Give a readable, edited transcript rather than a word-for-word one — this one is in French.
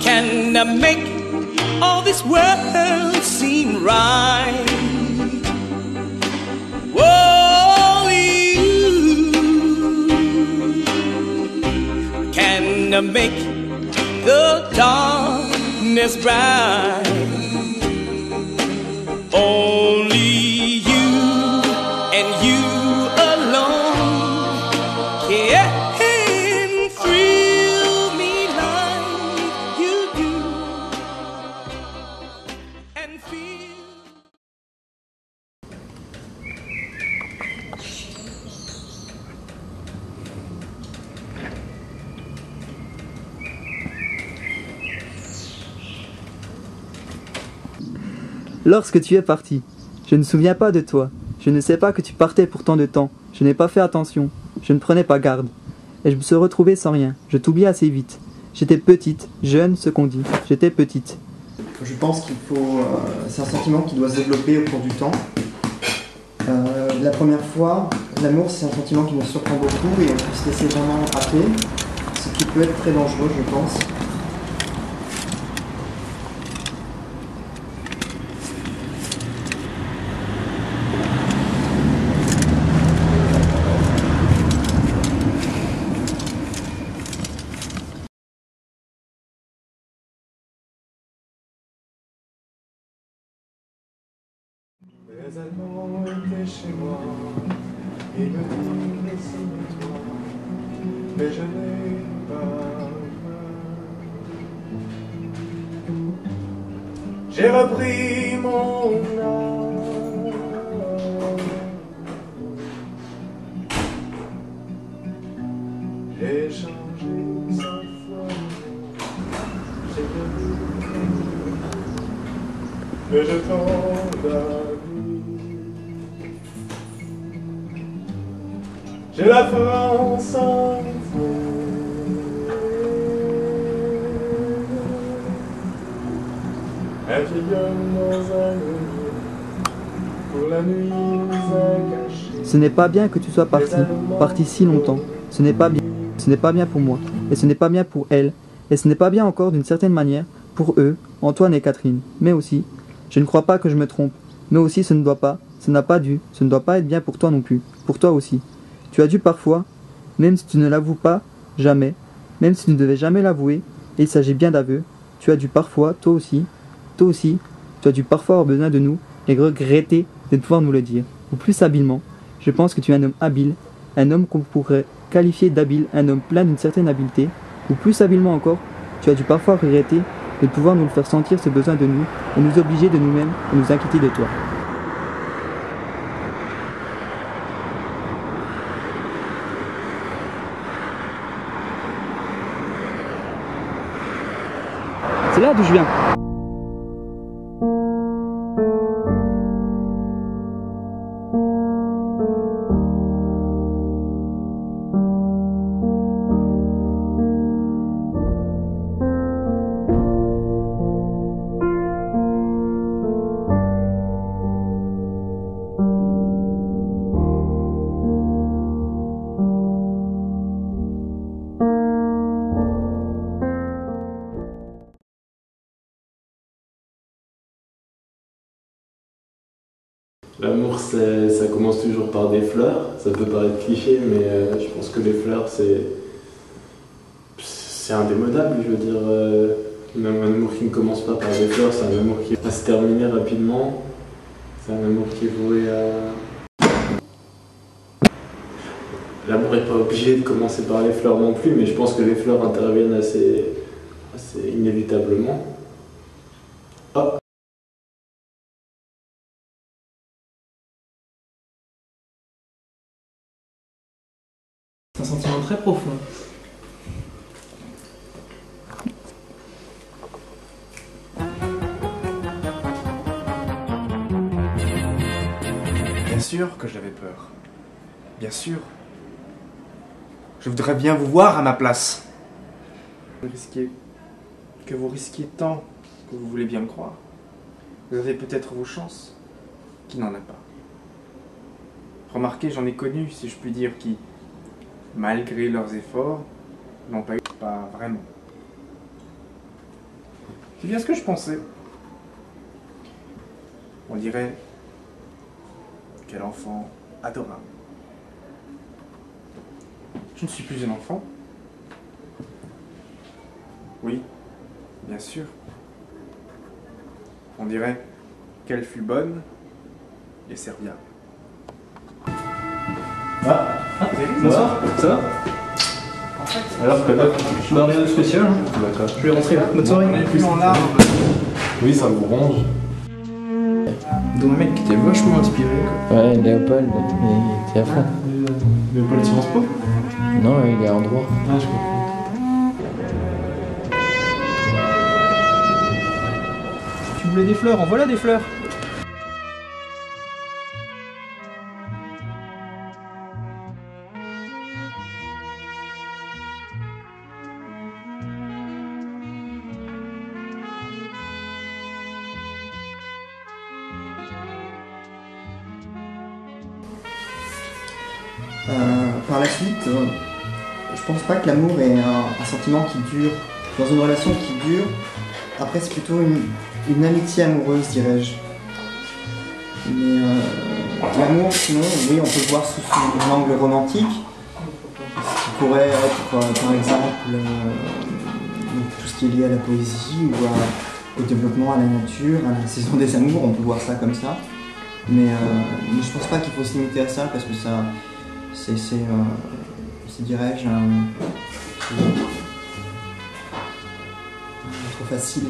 can make all this world seem right. Only you can make the darkness bright. Only you and you alone can thrill me like you do and feel. Lorsque tu es parti, je ne me souviens pas de toi. Je ne sais pas que tu partais pour tant de temps. Je n'ai pas fait attention. Je ne prenais pas garde. Et je me suis retrouvée sans rien. Je t'oublie assez vite. J'étais petite, jeune, ce qu'on dit. J'étais petite. Je pense qu'il faut... c'est un sentiment qui doit se développer au cours du temps. La première fois, l'amour, c'est un sentiment qui nous surprend beaucoup et on peut se laisser vraiment happer, ce qui peut être très dangereux, je pense. Les Allemands étaient chez moi, ils me disaient souviens-toi, mais je n'ai pas peur. J'ai repris mon âme, j'ai changé 100 fois, j'ai donné, mais je tombe à j'ai la France en feu. Un vieil homme dans un grenier, pour la nuit nous a cachés. Ce n'est pas bien que tu sois parti si longtemps. Ce n'est pas bien. Ce n'est pas bien pour moi. Et ce n'est pas bien pour elle. Et ce n'est pas bien encore d'une certaine manière pour eux, Antoine et Catherine. Mais aussi, je ne crois pas que je me trompe. Mais aussi ce ne doit pas, ce n'a pas dû, ce ne doit pas être bien pour toi non plus. Pour toi aussi. Tu as dû parfois, même si tu ne l'avoues pas, jamais, même si tu ne devais jamais l'avouer, et il s'agit bien d'aveu, tu as dû parfois, toi aussi, tu as dû parfois avoir besoin de nous et regretter de pouvoir nous le dire. Ou plus habilement, je pense que tu es un homme habile, un homme qu'on pourrait qualifier d'habile, un homme plein d'une certaine habileté, ou plus habilement encore, tu as dû parfois regretter de pouvoir nous le faire sentir ce besoin de nous, et nous obliger de nous-mêmes et nous inquiéter de toi. C'est là d'où je viens. L'amour, ça commence toujours par des fleurs. Ça peut paraître cliché, mais je pense que les fleurs, c'est indémodable. Je veux dire, même un amour qui ne commence pas par des fleurs, c'est un amour qui va se terminer rapidement. C'est un amour qui est voué à... L'amour n'est pas obligé de commencer par les fleurs non plus, mais je pense que les fleurs interviennent assez inévitablement. Oh. C'est un sentiment très profond. Bien sûr que j'avais peur. Bien sûr. Je voudrais bien vous voir à ma place. Que vous risquiez tant que vous voulez bien me croire. Vous avez peut-être vos chances. Qui n'en a pas? Remarquez, j'en ai connu, si je puis dire, qui, malgré leurs efforts, n'ont pas eu, pas vraiment. C'est bien ce que je pensais. On dirait quel enfant adorable. Je ne suis plus un enfant. Oui, bien sûr. On dirait qu'elle fut bonne et serviable. Ah, Salut, ça va En fait, Alors, bah, rien de spécial. Hein. D'accord. Je vais rentrer là. Bonne soirée. on est plus en arbre. Oui, ça vous ronge. Donc un mec qui était vachement inspiré. Quoi. Ouais, Léopold, il était à fond. Léopold Sciences Po. Non, il est en droit. Ah, je comprends. Tu voulais des fleurs, en voilà des fleurs. Par la suite, je pense pas que l'amour est un sentiment qui dure. Dans une relation qui dure, après c'est plutôt une amitié amoureuse, dirais-je. Mais l'amour, sinon, oui, on peut le voir sous un angle romantique, ce qui pourrait être, par exemple, tout ce qui est lié à la poésie ou au développement, à la nature, à la saison des amours, on peut voir ça comme ça. Mais je pense pas qu'il faut se limiter à ça parce que ça, c'est dirais-je, trop facile.